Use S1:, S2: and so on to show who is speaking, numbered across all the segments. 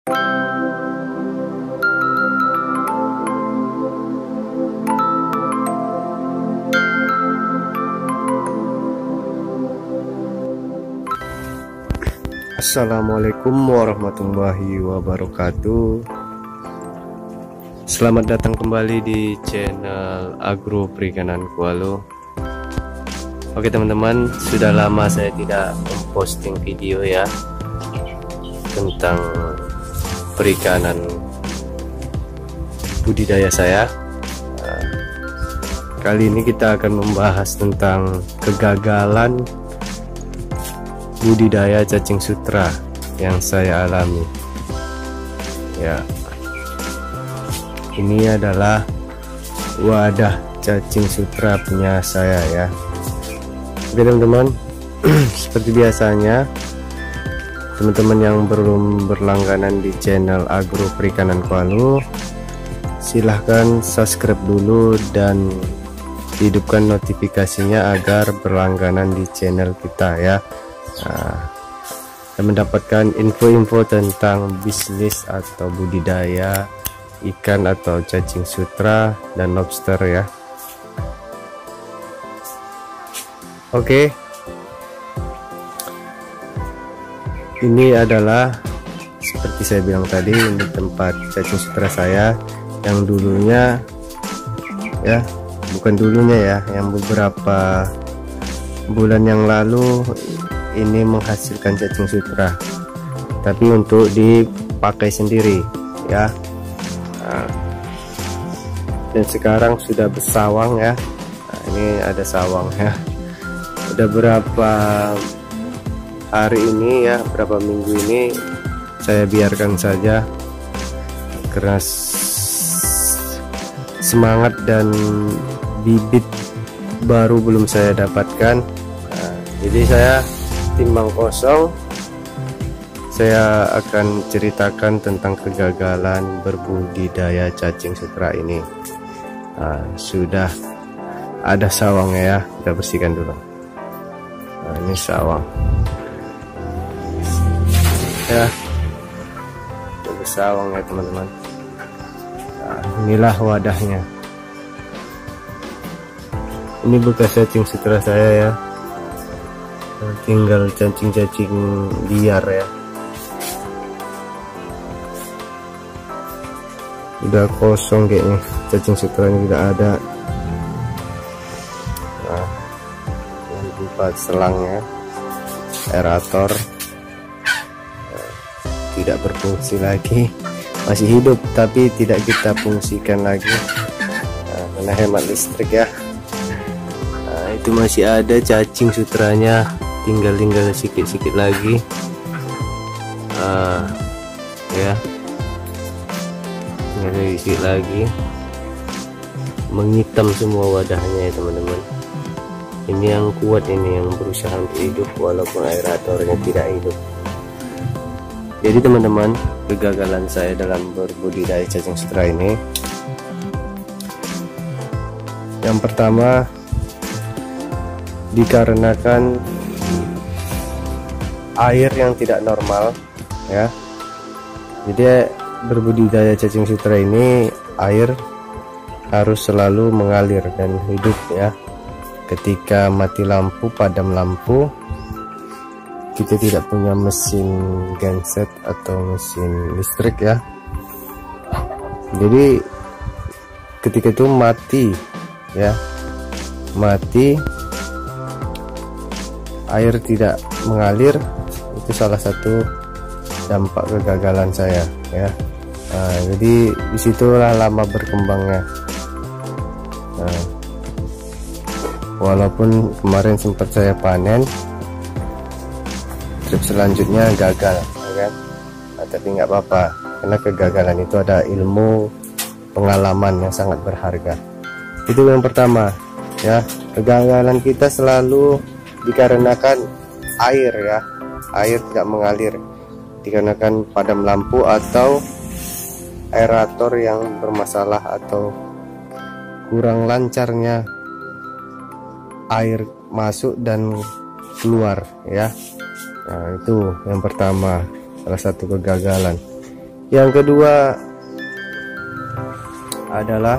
S1: Assalamualaikum warahmatullahi wabarakatuh. Selamat datang kembali di channel Agro Perikanan Kualo. Oke teman-teman, sudah lama saya tidak memposting video ya tentang perikanan budidaya saya. Kali ini kita akan membahas tentang kegagalan budidaya cacing sutra yang saya alami ya. Ini adalah wadah cacing sutra punya saya ya. Oke teman-teman, seperti biasanya teman-teman yang belum berlangganan di channel Agro Perikanan Kualo, silahkan subscribe dulu dan hidupkan notifikasinya agar berlangganan di channel kita ya. Dan mendapatkan info-info tentang bisnis atau budidaya ikan atau cacing sutra dan lobster ya. Oke, ini adalah seperti saya bilang tadi, ini tempat cacing sutra saya yang dulunya ya, bukan dulunya ya, yang beberapa bulan yang lalu ini menghasilkan cacing sutra, tapi untuk dipakai sendiri ya. Dan sekarang sudah bersawang ya. Ini ada sawang ya. Udah berapa hari ini ya, berapa minggu ini saya biarkan saja karena semangat dan bibit baru belum saya dapatkan. Jadi saya timbang kosong, saya akan ceritakan tentang kegagalan berbudidaya cacing sutra ini. Sudah ada sawangnya ya, kita bersihkan dulu. Ini sawang ya, ada sawang ya teman-teman. Inilah wadahnya. Ini bekas cacing sutra saya ya, tinggal cacing-cacing liar ya. Udah kosong kayaknya, cacing sutranya tidak ada. Yang tempat selangnya, aerator tidak berfungsi lagi, masih hidup tapi tidak kita fungsikan lagi karena hemat listrik ya. Itu masih ada cacing sutranya, tinggal sedikit lagi ya. Isi lagi, menghitam semua wadahnya ya teman-teman. Ini yang kuat, ini yang berusaha untuk hidup walaupun aeratornya tidak hidup. Jadi teman-teman, kegagalan saya dalam berbudidaya cacing sutra ini, yang pertama dikarenakan air yang tidak normal ya. Jadi berbudidaya cacing sutra ini air harus selalu mengalir dan hidup ya. Ketika mati lampu, padam lampu, kita tidak punya mesin genset atau mesin listrik ya. Jadi ketika itu mati ya, mati, air tidak mengalir, itu salah satu dampak kegagalan saya ya. Jadi disitulah lama berkembangnya. Walaupun kemarin sempat saya panen, trip selanjutnya gagal ya kan? Tapi nggak apa-apa, karena kegagalan itu ada ilmu pengalaman yang sangat berharga. Itu yang pertama ya. Kegagalan kita selalu dikarenakan air ya, air tidak mengalir, dikarenakan padam lampu atau aerator yang bermasalah atau kurang lancarnya air masuk dan keluar ya. Nah itu yang pertama, salah satu kegagalan. Yang kedua adalah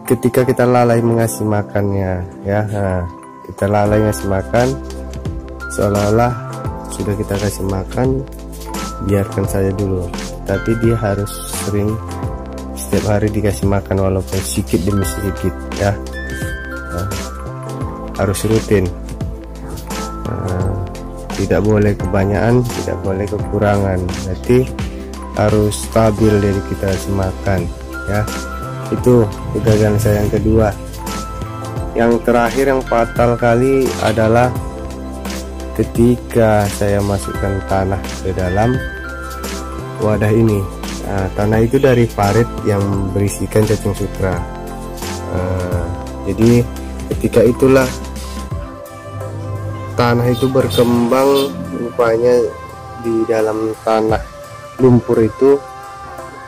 S1: ketika kita lalai mengasih makannya, ya. Nah, kita lalai ngasih makan, seolah-olah sudah kita kasih makan, biarkan saja dulu. Tapi dia harus sering, setiap hari dikasih makan walaupun sedikit demi sedikit, ya. Nah, harus rutin. Tidak boleh kebanyakan, tidak boleh kekurangan. Berarti harus stabil dari kita kasih makan, ya. Itu kegagalan saya yang kedua. Yang terakhir yang fatal kali adalah ketika saya masukkan tanah ke dalam wadah ini. Nah, tanah itu dari parit yang berisikan cacing sutra. Jadi ketika itulah tanah itu berkembang, rupanya di dalam tanah lumpur itu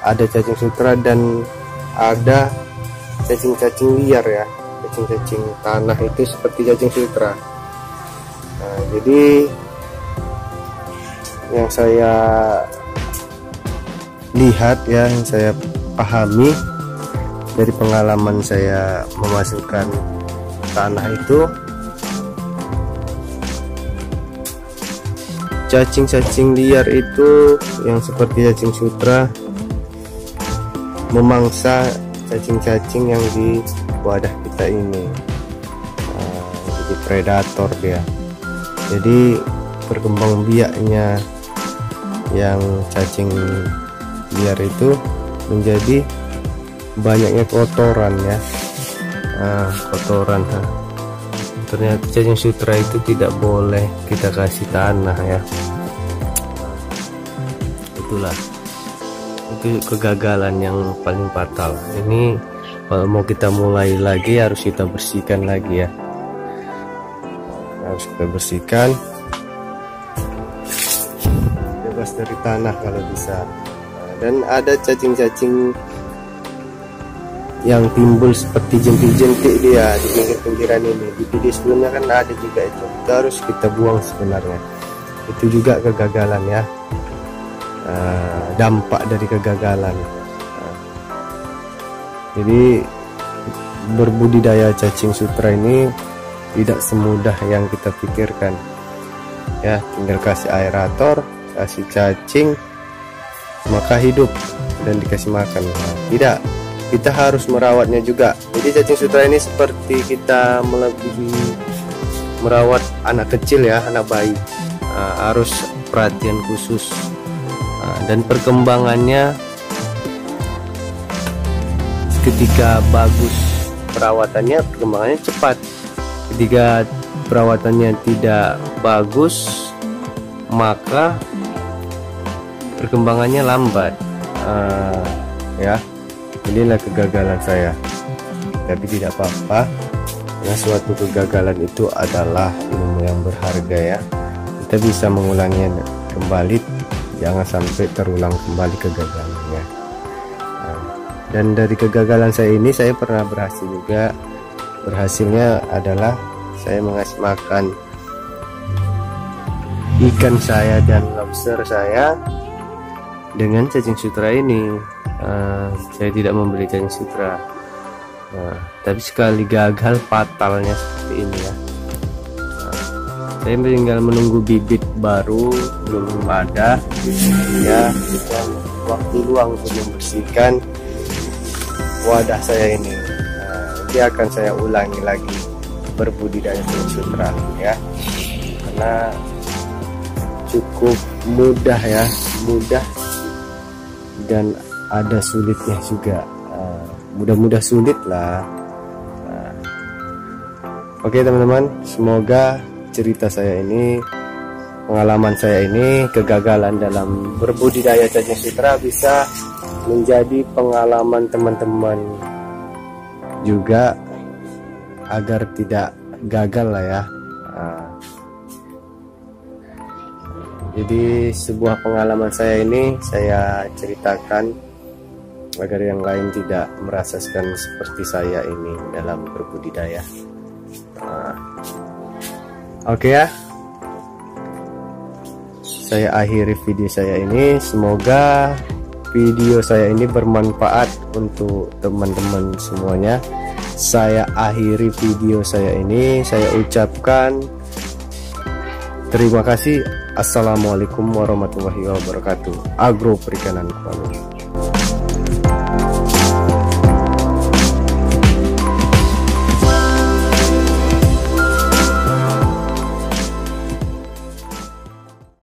S1: ada cacing sutra dan ada cacing-cacing liar, ya. Cacing-cacing tanah itu seperti cacing sutra. Nah, jadi yang saya lihat, ya, yang saya pahami dari pengalaman saya memasukkan tanah itu, cacing-cacing liar itu yang seperti cacing sutra memangsa cacing-cacing yang di wadah kita ini. Jadi predator dia. Jadi berkembang biaknya yang cacing liar itu menjadi banyaknya kotoran, ya. Kotoran. Ternyata cacing sutra itu tidak boleh kita kasih tanah, ya. Itulah, itu kegagalan yang paling fatal. Ini kalau mau kita mulai lagi harus kita bersihkan lagi, ya. Harus kita bersihkan, bebas dari tanah kalau bisa. Dan ada cacing-cacing yang timbul seperti jentik-jentik dia di pinggir-pinggiran ini. Di video sebelumnya kan ada juga itu harus kita buang sebenarnya. Itu juga kegagalan, ya. Dampak dari kegagalan. Jadi berbudidaya cacing sutra ini tidak semudah yang kita pikirkan, ya. Tinggal kasih aerator, kasih cacing, maka hidup dan dikasih makan. Tidak, kita harus merawatnya juga. Jadi cacing sutra ini seperti kita melebihi merawat anak kecil, ya, anak bayi. Harus perhatian khusus. Dan perkembangannya ketika bagus perawatannya, perkembangannya cepat. Ketika perawatannya tidak bagus, maka perkembangannya lambat. Ya, inilah kegagalan saya. Tapi tidak apa-apa, karena suatu kegagalan itu adalah ilmu yang berharga, ya. Kita bisa mengulanginya kembali, jangan sampai terulang kembali kegagalannya. Dan dari kegagalan saya ini, saya pernah berhasil juga. Berhasilnya adalah saya mengasih makan ikan saya dan lobster saya dengan cacing sutra ini. Saya tidak membeli cacing sutra. Tapi sekali gagal, fatalnya seperti ini, ya. Saya tinggal menunggu bibit baru, belum ada, ya. Dan waktu luang untuk membersihkan wadah saya ini. Nanti akan saya ulangi lagi berbudidaya cacing sutra, ya. Karena cukup mudah, ya, mudah dan ada sulitnya juga. Mudah-mudah sulit lah. Oke, teman-teman, semoga cerita saya ini, pengalaman saya ini, kegagalan dalam berbudidaya cacing sutra bisa menjadi pengalaman teman-teman juga, agar tidak gagal lah, ya. Jadi sebuah pengalaman saya ini saya ceritakan agar yang lain tidak merasakan seperti saya ini dalam berbudidaya. Oke, ya. saya akhiri video saya ini. Semoga video saya ini bermanfaat untuk teman-teman semuanya. Saya akhiri video saya ini, saya ucapkan terima kasih. Assalamualaikum warahmatullahi wabarakatuh. Agro Perikanan pamit.